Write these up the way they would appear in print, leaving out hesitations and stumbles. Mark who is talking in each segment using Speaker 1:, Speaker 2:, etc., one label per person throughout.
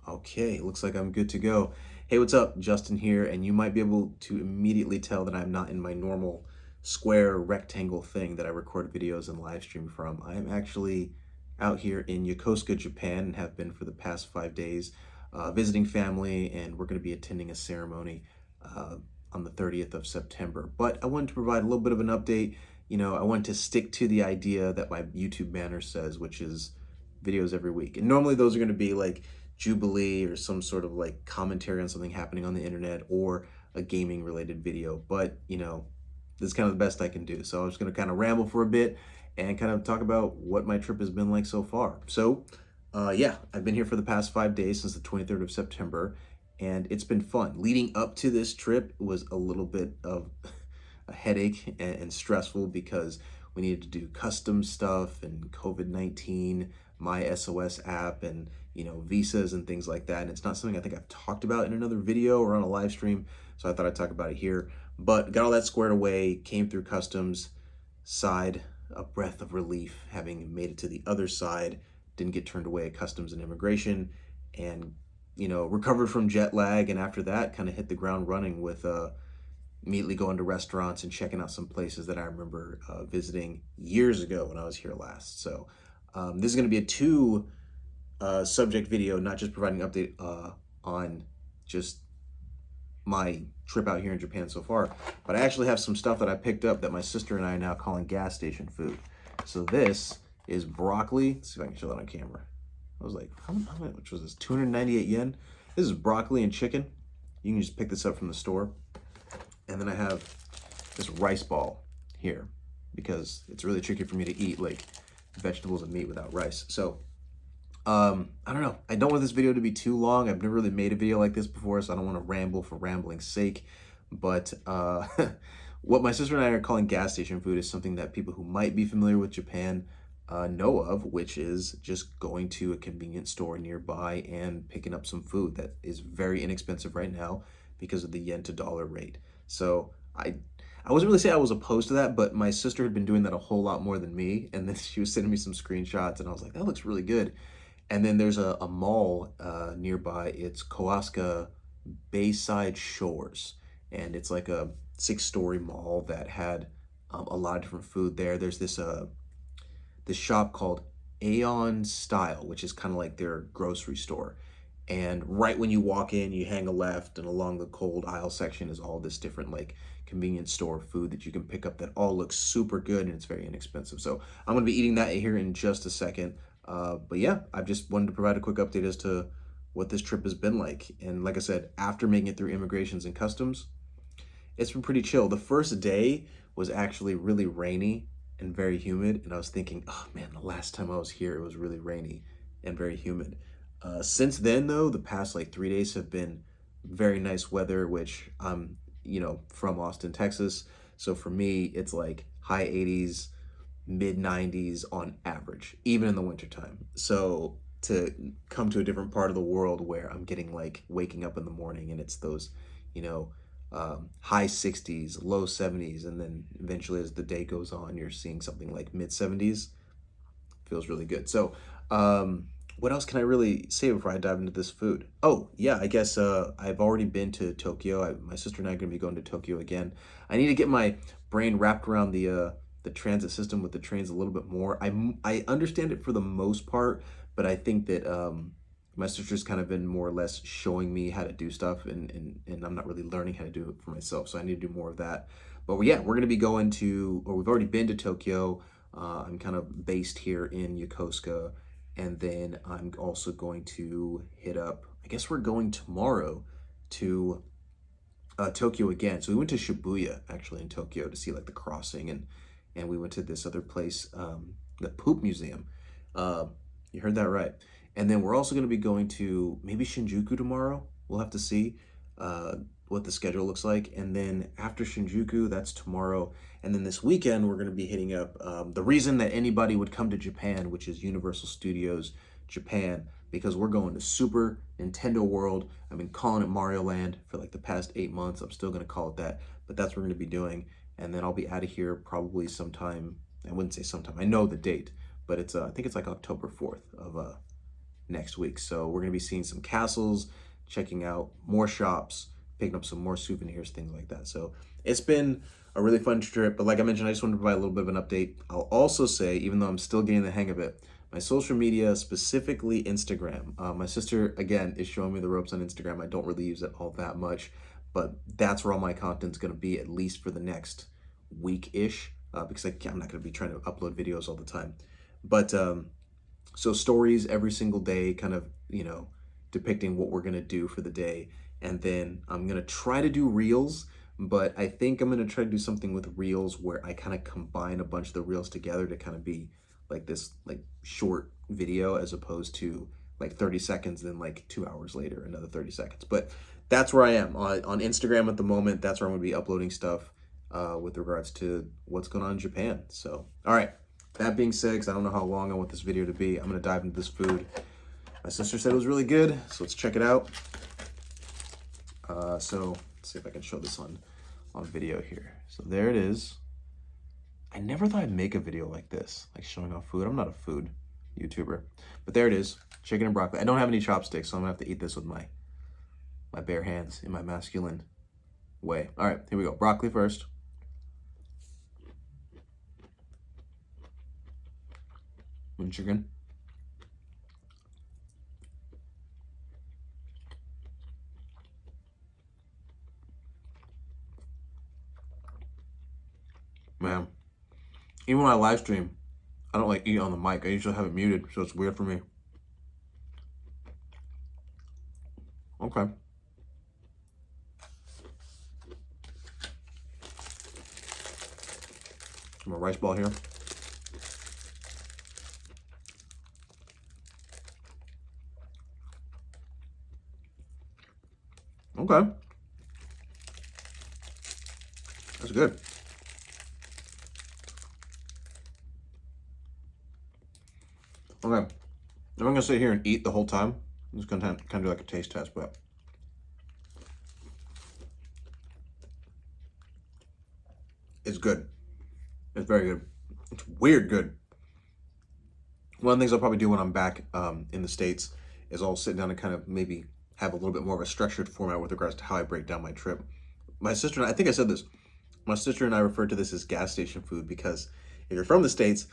Speaker 1: Okay, looks like I'm good to go. Hey, what's up? Justin here, and you might be able to immediately tell that I'm not in my normal square rectangle thing that I record videos and live stream from. I'm actually out here in Yokosuka, Japan, and have been for the past 5 days, visiting family, and we're going to be attending a ceremony uh, on the 30th of September. But I wanted to provide a little bit of an update. I want to stick to the idea that my YouTube banner says, which is videos every week. And normally those are going to be like Jubilee or some sort of like commentary on something happening on the internet or a gaming related video. But, this is kind of the best I can do. So I'm just going to kind of ramble for a bit and kind of talk about what my trip has been like so far. Yeah, I've been here for the past 5 days since the 23rd of September, and it's been fun. Leading up to this trip was a little bit of a headache and stressful because we needed to do custom stuff and COVID-19, my SOS app, and visas and things like that. And it's not something I think I've talked about in another video or on a live stream, so I thought I'd talk about it here. But got all that squared away, came through customs, sighed a breath of relief having made it to the other side, didn't get turned away at customs and immigration, and recovered from jet lag. And after that, kind of hit the ground running with immediately going to restaurants and checking out some places that I remember visiting years ago when I was here last. So this is going to be a two subject video, not just providing an update on just my trip out here in Japan so far, but I actually have some stuff that I picked up that my sister and I are now calling gas station food. So this is broccoli. Let's see if I can show that on camera. I was like, how much was this? 298 yen. This is broccoli and chicken. You can just pick this up from the store. And then I have this rice ball here because it's really tricky for me to eat like vegetables and meat without rice. So I don't know. I don't want this video to be too long. I've never really made a video like this before, so I don't want to ramble for rambling's sake. But what my sister and I are calling gas station food is something that people who might be familiar with Japan know of, which is just going to a convenience store nearby and picking up some food that is very inexpensive right now because of the yen to dollar rate. So I wasn't really saying I was opposed to that, but my sister had been doing that a whole lot more than me. And then she was sending me some screenshots and I was like, that looks really good. And then there's a mall nearby. It's Kawasuka Bayside Shores. And it's like a 6-story mall that had a lot of different food there. There's this shop called Aeon Style, which is kind of like their grocery store. And right when you walk in, you hang a left, and along the cold aisle section is all this different like convenience store food that you can pick up that all looks super good and it's very inexpensive. So I'm gonna be eating that here in just a second. But yeah, I've just wanted to provide a quick update as to what this trip has been like. And like I said, after making it through immigrations and customs, it's been pretty chill. The first day was actually really rainy and very humid, and I was thinking, oh man, the last time I was here, it was really rainy and very humid. Since then, though, the past like 3 days have been very nice weather, which I'm, from Austin, Texas. So for me, it's like high 80s, mid 90s on average, even in the wintertime. So to come to a different part of the world where I'm getting like waking up in the morning and it's those, you know, high 60s, low 70s, and then eventually as the day goes on, you're seeing something like mid 70s. Feels really good. So, what else can I really say before I dive into this food? Oh, yeah, I guess I've already been to Tokyo. My sister and I are going to be going to Tokyo again. I need to get my brain wrapped around the transit system with the trains a little bit more. I understand it for the most part, but I think that my sister's kind of been more or less showing me how to do stuff, and I'm not really learning how to do it for myself. So I need to do more of that. But yeah, we're going to be going to, or we've already been to Tokyo. I'm kind of based here in Yokosuka, and then I'm also going to hit up, I guess we're going tomorrow to Tokyo again. So we went to Shibuya actually in Tokyo to see like the crossing, and we went to this other place, the Poop Museum. Uh, you heard that right. And then we're also going to be going to maybe Shinjuku tomorrow. We'll have to see what the schedule looks like. And then after Shinjuku, that's tomorrow. And then this weekend, we're going to be hitting up the reason that anybody would come to Japan, which is Universal Studios Japan, because we're going to Super Nintendo World. I've been calling it Mario Land for like the past 8 months. I'm still going to call it that, but that's what we're going to be doing. And then I'll be out of here probably sometime. I wouldn't say sometime. I know the date, but it's I think it's like October 4th of next week. So we're gonna be seeing some castles, checking out more shops, picking up some more souvenirs, things like that. So it's been a really fun trip. But like I mentioned, I just wanted to provide a little bit of an update. I'll also say, even though I'm still getting the hang of it, my social media, specifically Instagram. My sister, again, is showing me the ropes on Instagram. I don't really use it all that much, but that's where all my content's going to be, at least for the next week-ish, because I'm not going to be trying to upload videos all the time. But so stories every single day, kind of, depicting what we're going to do for the day. And then I'm going to try to do reels, but I think I'm going to try to do something with reels where I kind of combine a bunch of the reels together to kind of be like this like short video, as opposed to like 30 seconds, then like 2 hours later another 30 seconds. But that's where I am on Instagram at the moment. That's where I'm going to be uploading stuff with regards to what's going on in Japan. So all right, that being said, because I don't know how long I want this video to be, I'm going to dive into this food. My sister said it was really good, so let's check it out. So let's see if I can show this on video here. So there it is. I never thought I'd make a video like this, like showing off food. I'm not a food YouTuber, but there it is, chicken and broccoli. I don't have any chopsticks, so I'm gonna have to eat this with my bare hands in my masculine way. All right, here we go. Broccoli first. And chicken. Man, even when I live stream, I don't like eat on the mic. I usually have it muted, so it's weird for me. Okay. My rice ball here. Okay. That's good. Okay. I'm gonna sit here and eat the whole time. I'm just gonna kind of do like a taste test, but it's good. It's very good. It's weird good. One of the things I'll probably do when I'm back in the States is I'll sit down and kind of maybe have a little bit more of a structured format with regards to how I break down my trip. My sister and I think I said this, my sister and I refer to this as gas station food, because if you're from the States,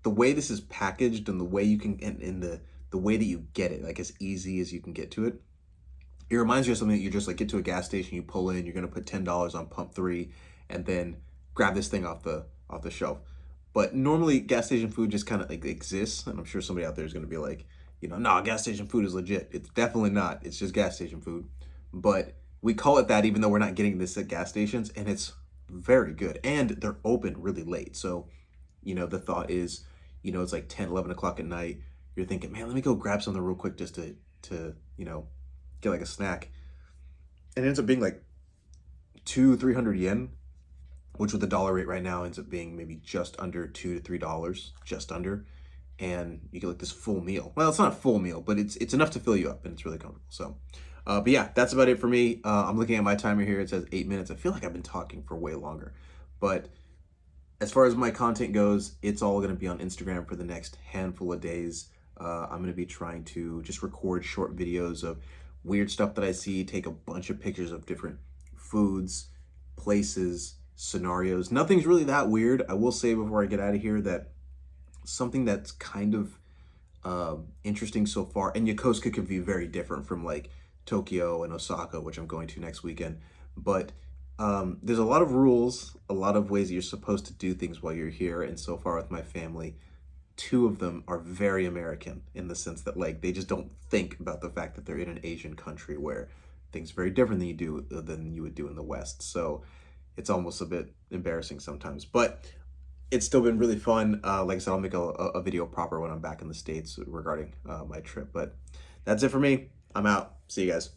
Speaker 1: the way this is packaged and the way you can, and the way that you get it, like as easy as you can get to it, it reminds you of something that you just like get to a gas station, you pull in, you're gonna put $10 on pump 3, and then grab this thing off the shelf. But normally gas station food just kind of like exists, and I'm sure somebody out there is gonna be like, no, gas station food is legit. It's definitely not. It's just gas station food. But we call it that even though we're not getting this at gas stations, and it's very good. And they're open really late. So, the thought is, it's like 10, 11 o'clock at night. You're thinking, man, let me go grab something real quick just to get like a snack. And it ends up being like 200-300 yen, which with the dollar rate right now ends up being maybe just under $2 to $3, just under. And you get like this full meal. Well, it's not a full meal, but it's enough to fill you up, and it's really comfortable. So, but yeah, that's about it for me. I'm looking at my timer here. It says 8 minutes. I feel like I've been talking for way longer. But as far as my content goes, it's all going to be on Instagram for the next handful of days. I'm going to be trying to just record short videos of weird stuff that I see, take a bunch of pictures of different foods, places, scenarios. Nothing's really that weird. I will say before I get out of here that something that's kind of interesting so far, and Yokosuka can be very different from like Tokyo and Osaka, which I'm going to next weekend, but there's a lot of rules, a lot of ways that you're supposed to do things while you're here. And so far with my family, 2 of them are very American, in the sense that like they just don't think about the fact that they're in an Asian country where things are very different than you would do in the West. So it's almost a bit embarrassing sometimes, but it's still been really fun. Like I said, I'll make a video proper when I'm back in the States regarding my trip. But that's it for me. I'm out. See you guys.